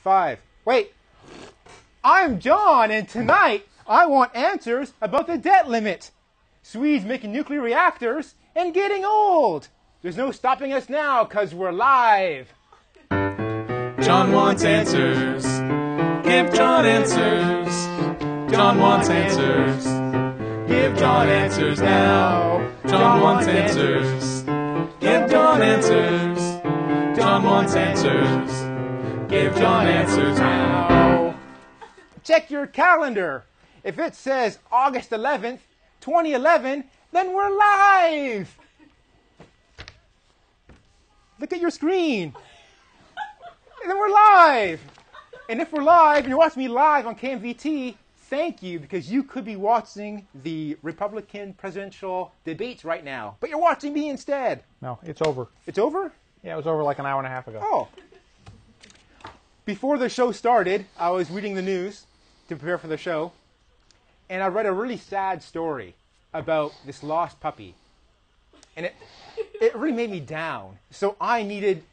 5. Wait, I'm John, and tonight I want answers about the debt limit. Swedes making nuclear reactors and getting old. There's no stopping us now because we're live. John wants answers. Give John answers. John wants answers. Give John answers now. John wants answers. Give John answers. John wants answers. Give John answers now. Check your calendar. If it says August 11th, 2011, then we're live. Look at your screen. And then we're live. And if we're live, and you're watching me live on KMVT, thank you, because you could be watching the Republican presidential debates right now. But you're watching me instead. No, it's over. It's over? Yeah, it was over like an hour and a half ago. Oh. Before the show started, I was reading the news to prepare for the show, and I read a really sad story about this lost puppy. And it really made me down. So I needed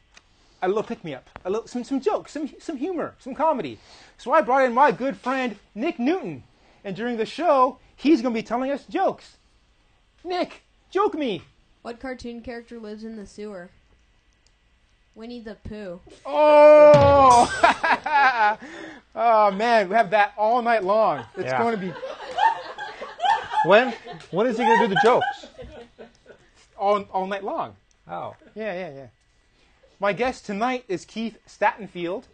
a little pick-me-up, some jokes, some humor, some comedy. So I brought in my good friend, Nick Newton. And during the show, he's going to be telling us jokes. Nick, joke me. What cartoon character lives in the sewer? Winnie the Pooh. Oh! Oh, man, we have that all night long. It's going to be... When is he going to do the jokes? All night long. Oh. Yeah. My guest tonight is Keith Stattenfield.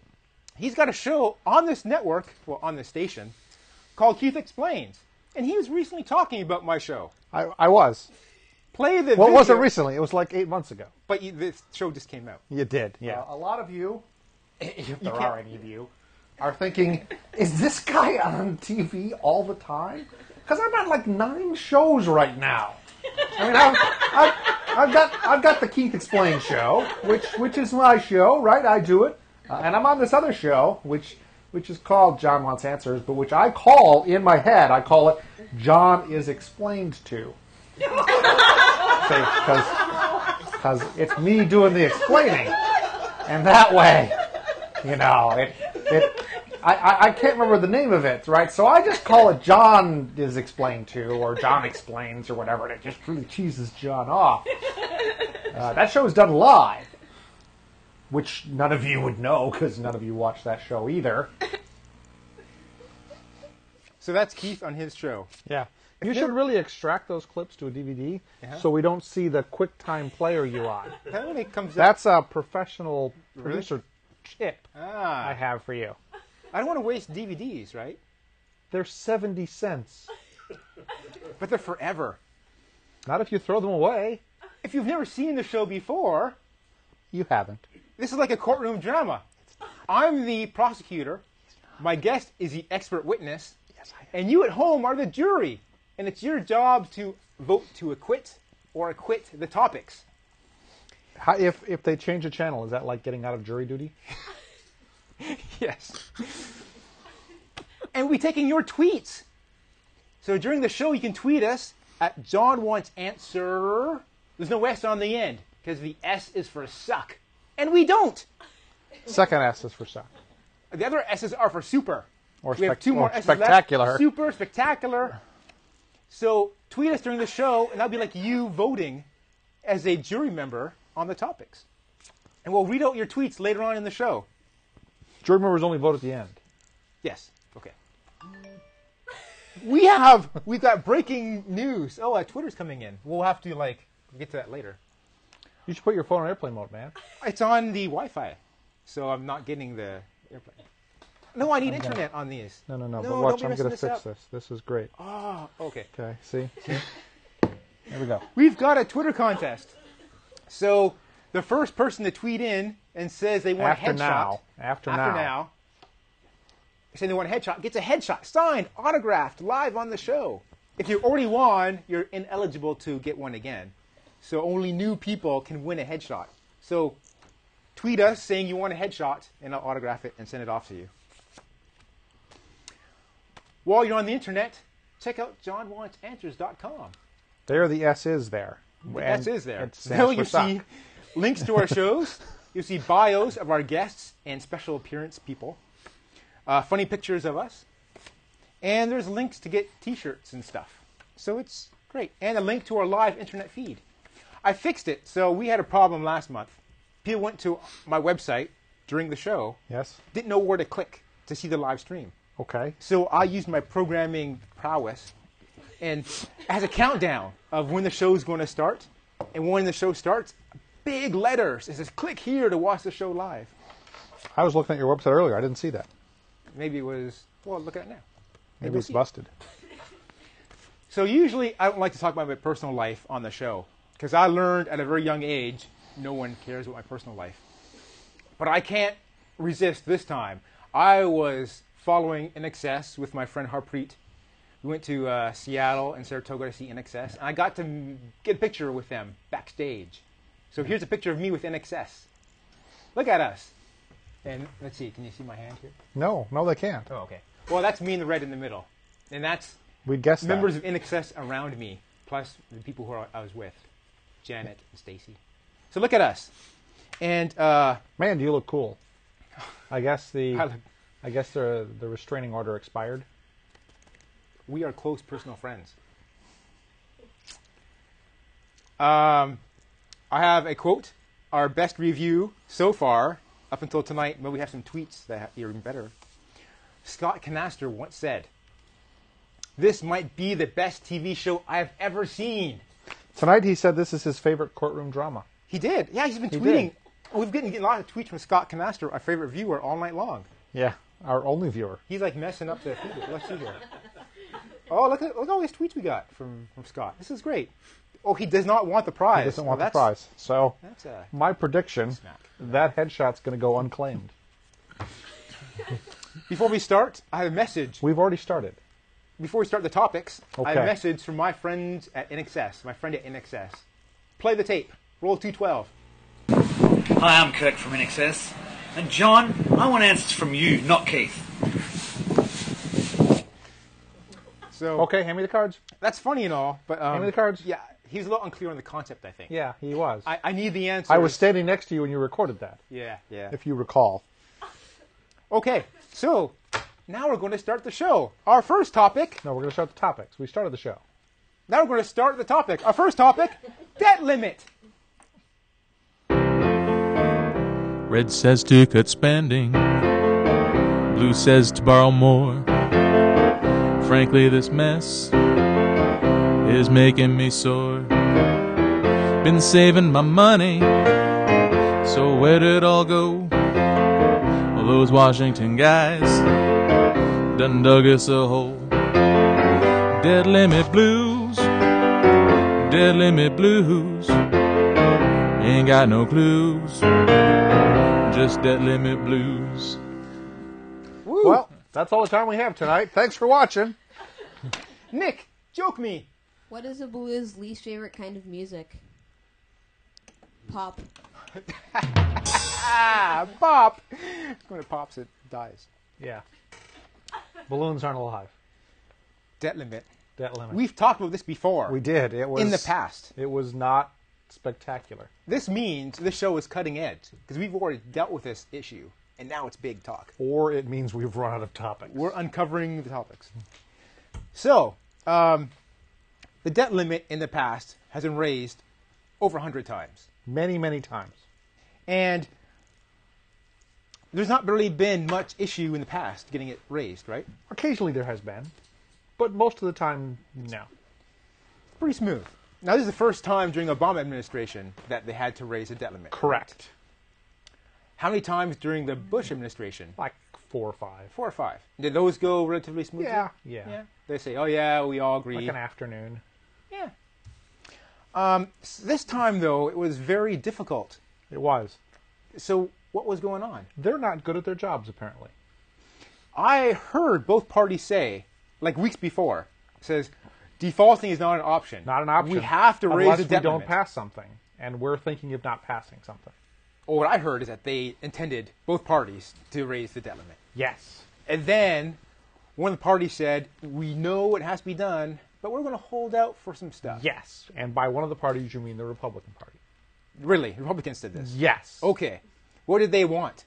He's got a show on this network, well, on this station, called Keith Explains. And he was recently talking about my show. I was. Play the video. Well, it wasn't recently. It was like 8 months ago. But this show just came out. You did, yeah. A lot of you, if there are any of you, are thinking, is this guy on TV all the time? Because I'm at like 9 shows right now. I mean, I've got the Keith Explains show, which is my show, right? I do it, and I'm on this other show, which is called John Wants Answers, but which I call in my head, I call it John is Explained to. Because it's me doing the explaining, and that way, you know, I can't remember the name of it, right? So I just call it John is Explained to, or John Explains, or whatever, and it just really cheeses John off. That show is done live, which none of you would know, because none of you watch that show either. So that's Keith on his show. Yeah. You should really extract those clips to a DVD so we don't see the QuickTime player UI. That only comes That's a professional producer tip Ah. I have for you. I don't want to waste DVDs, right? They're 70 cents. But they're forever. Not if you throw them away. If you've never seen the show before, You haven't. this is like a courtroom drama. I'm the prosecutor. My guest is the expert witness. Yes, And you at home are the jury. And it's your job to vote to acquit or acquit the topics. If they change a channel, is that like getting out of jury duty? Yes. And we're taking your tweets. So during the show, you can tweet us at John Wants Answer. There's no S on the end because the S is for suck. And we don't. Second S is for suck. The other S's are for super. Or we have 2 more S's spectacular. left. Super, spectacular. So tweet us during the show, and that'll be like you voting as a jury member on the topics. And we'll read out your tweets later on in the show. Jury members only vote at the end. Yes. Okay. We've got breaking news. Oh, Twitter's coming in. We'll have to get to that later. You should put your phone on airplane mode, man. It's on the Wi-Fi, so I'm not getting the airplane. No, I need internet on these. No. No, But watch, don't be I'm going to messing fix this this. This is great. Oh, okay. Okay, see? There we go. We've got a Twitter contest. So the first person to tweet in and says they want a headshot. After now. Saying they want a headshot, gets a headshot, signed, autographed, live on the show. If you already won, you're ineligible to get one again. So only new people can win a headshot. So tweet us saying you want a headshot, and I'll autograph it and send it off to you. While you're on the internet, check out johnwantsanswers.com. There the S is there. The S is there. It Now stands you for suck. see links to our shows. You'll see bios of our guests and special appearance people. funny pictures of us, and there's links to get T-shirts and stuff. So it's great. And a link to our live internet feed. I fixed it. So we had a problem last month. People went to my website during the show. Yes. Didn't know where to click to see the live stream. Okay. So I used my programming prowess, and it has a countdown of when the show is going to start. And when the show starts, big letters. It says, click here to watch the show live. I was looking at your website earlier. I didn't see that. Maybe it was, well, look at it now. Maybe it's busted. So usually I don't like to talk about my personal life on the show because I learned at a very young age no one cares about my personal life. But I can't resist this time. I was following InXS with my friend Harpreet. We went to Seattle and Saratoga to see InXS, and I got to get a picture with them backstage. So here's a picture of me with InXS. Look at us. And let's see, can you see my hand here? No, they can't. Oh, okay. Well, that's me in the red in the middle. And that's We'd guess members that. of InXS around me, plus the people who I was with, Janet and Stacy. So look at us. And Man, do you look cool. I guess the restraining order expired. we are close personal friends. I have a quote, our best review so far, up until tonight, but we have some tweets that are even better. Scott Canaster once said, "This might be the best TV show I've ever seen." Tonight he said this is his favorite courtroom drama. He did. Yeah, he's been He tweeting. did. We've been getting a lot of tweets from Scott Canaster, our favorite viewer, all night long. Yeah, our only viewer. He's like messing up the feed. Let's see here. Oh, look at all these tweets we got from Scott. This is great. Oh, he does not want the prize. He doesn't want the prize. So That's a my prediction, smack. that headshot's going to go unclaimed. Before we start, I have a message. We've already started. Before we start the topics, I have a Okay. message from my friends at InXS, my friend at InXS. Play the tape. Roll 212. Hi, I'm Kirk from NXS. And John, I want answers from you, not Keith. So Okay, hand me the cards. that's funny and all, but Hand me the cards. yeah, he's a little unclear on the concept, I think. Yeah, he was. I need the answer. I was standing next to you when you recorded that, Yeah. if you recall. Okay, so now we're going to start the show. Our first topic. No, we're going to start the topics. We started the show. Now we're going to start the topic. Our first topic: debt limit. Red says to cut spending. Blue says to borrow more. Frankly, this mess is making me sore. Been saving my money, so where did it all go? All those Washington guys done dug us a hole. Dead limit blues, dead limit blues. Ain't got no clues, just dead limit blues. Woo. Well, that's all the time we have tonight. Thanks for watching. Nick, joke me. What is a blues least favorite kind of music? Pop. Pop. When it pops, it dies. Yeah. Balloons aren't alive. Debt limit. Debt limit. We've talked about this before. We did. It was in the past. It was not spectacular. This means this show is cutting edge because we've already dealt with this issue, and now it's big talk. Or it means we've run out of topics. We're uncovering the topics. So, the debt limit in the past has been raised over 100 times. Many, many times. And there's not really been much issue in the past getting it raised, right? Occasionally there has been. But most of the time, no. Pretty smooth. Now, this is the first time during the Obama administration that they had to raise the debt limit. Correct. How many times during the Bush administration? Like 4 or 5. 4 or 5. Did those go relatively smoothly? Yeah. They say, oh yeah, we all agree. Like an afternoon. Yeah. This time, though, it was very difficult. It was. So what was going on? They're not good at their jobs, apparently. I heard both parties say, like weeks before, says defaulting is not an option. Not an option. We have to raise unless the debt we don't limit. pass something. And we're thinking of not passing something. Or what I heard is that they intended, both parties, to raise the debt limit. Yes. And then one of the parties said, we know it has to be done, but we're going to hold out for some stuff. Yes. And by one of the parties, you mean the Republican Party. Really? Republicans did this? Yes. Okay. What did they want?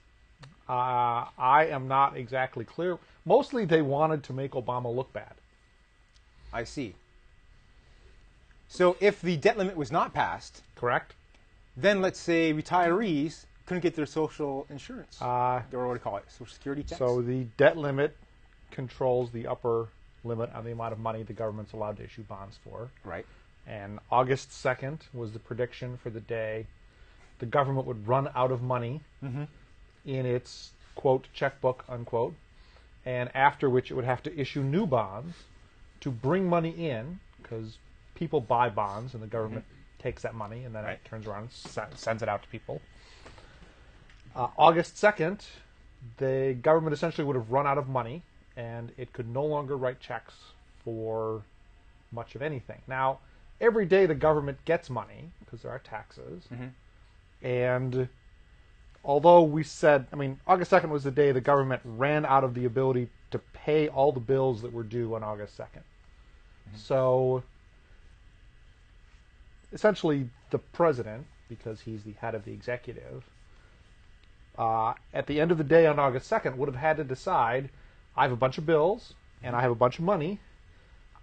I am not exactly clear. Mostly they wanted to make Obama look bad. I see. So if the debt limit was not passed, Correct? then let's say retirees couldn't get their social insurance. Or what do you call it? Social security checks? So the debt limit controls the upper limit on the amount of money the government's allowed to issue bonds for. Right. And August 2nd was the prediction for the day the government would run out of money in its, quote, checkbook, unquote, and after which it would have to issue new bonds to bring money in, because people buy bonds and the government takes that money and then it turns around and sends it out to people. August 2nd, the government essentially would have run out of money and it could no longer write checks for much of anything. Now, every day the government gets money, because there are taxes, and although we said, August 2nd was the day the government ran out of the ability to pay all the bills that were due on August 2nd. So, essentially, the president, because he's the head of the executive, at the end of the day on August 2nd would have had to decide, I have a bunch of bills, and I have a bunch of money,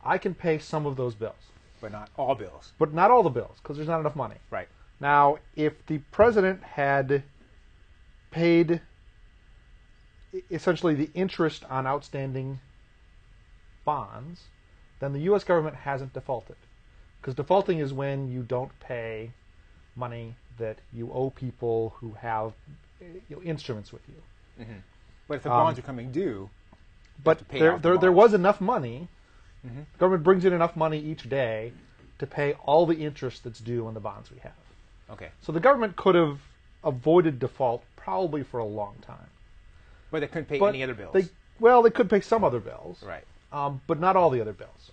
I can pay some of those bills. But not all bills. But not all the bills, because there's not enough money. Right. Now, if the president had paid essentially the interest on outstanding bonds, then the U.S. government hasn't defaulted. Because defaulting is when you don't pay money that you owe people who have instruments with you. But if the bonds are coming due, but there was enough money. The government brings in enough money each day to pay all the interest that's due on the bonds we have. okay. So the government could have avoided default probably for a long time. But they couldn't pay But any other bills. they could pay some other bills. Right. But not all the other bills.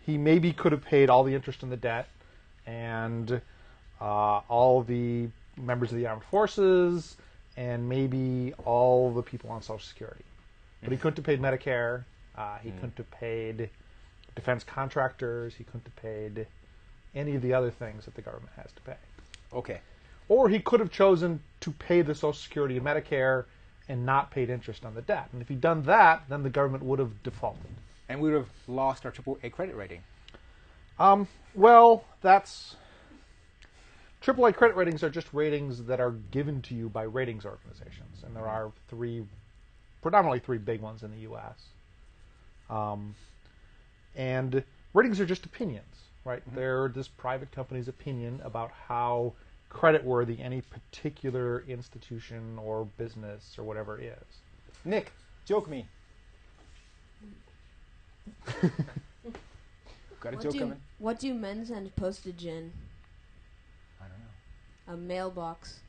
He maybe could have paid all the interest in the debt and all the members of the armed forces and maybe all the people on Social Security. But he couldn't have paid Medicare. He couldn't have paid defense contractors. He couldn't have paid any of the other things that the government has to pay. Okay. Or he could have chosen to pay the Social Security and Medicare and not paid interest on the debt. And if he'd done that, then the government would have defaulted. And we would have lost our AAA credit rating. Well, that's... AAA credit ratings are just ratings that are given to you by ratings organizations. And there are predominantly three big ones in the U.S. And ratings are just opinions, right? They're this private company's opinion about how creditworthy any particular institution or business or whatever is. Nick, joke me. Got a joke coming? What do men send postage in? I don't know. A mailbox.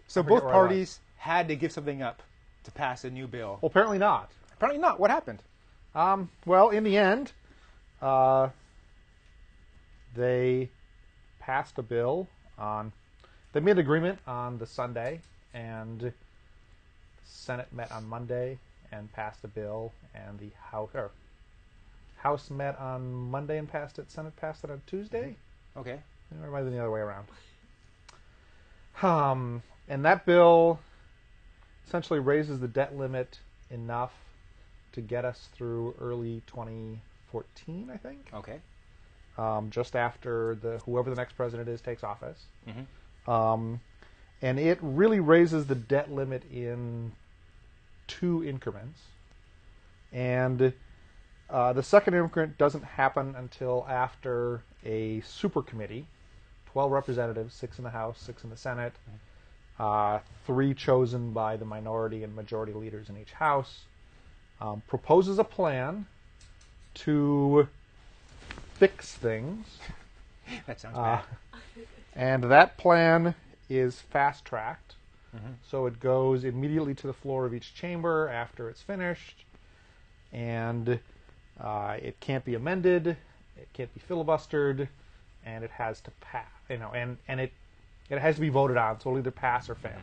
So both parties had to give something up to pass a new bill. Well, apparently not. Apparently not. What happened? Well, in the end, they passed a bill on... They made an agreement on the Sunday, and the Senate met on Monday and passed a bill, and the House met on Monday and passed it. Senate passed it on Tuesday? Okay. Or it might have been the other way around. And that bill essentially raises the debt limit enough to get us through early 2014, I think. Okay. Just after whoever the next president is takes office. And it really raises the debt limit in 2 increments. And the second increment doesn't happen until after a super committee, 12 representatives, 6 in the House, 6 in the Senate, 3 chosen by the minority and majority leaders in each house, proposes a plan to fix things. That sounds bad. And that plan is fast-tracked. So it goes immediately to the floor of each chamber after it's finished. And it can't be amended. It can't be filibustered. And it has to pass. And it has to be voted on, so it'll either pass or fail.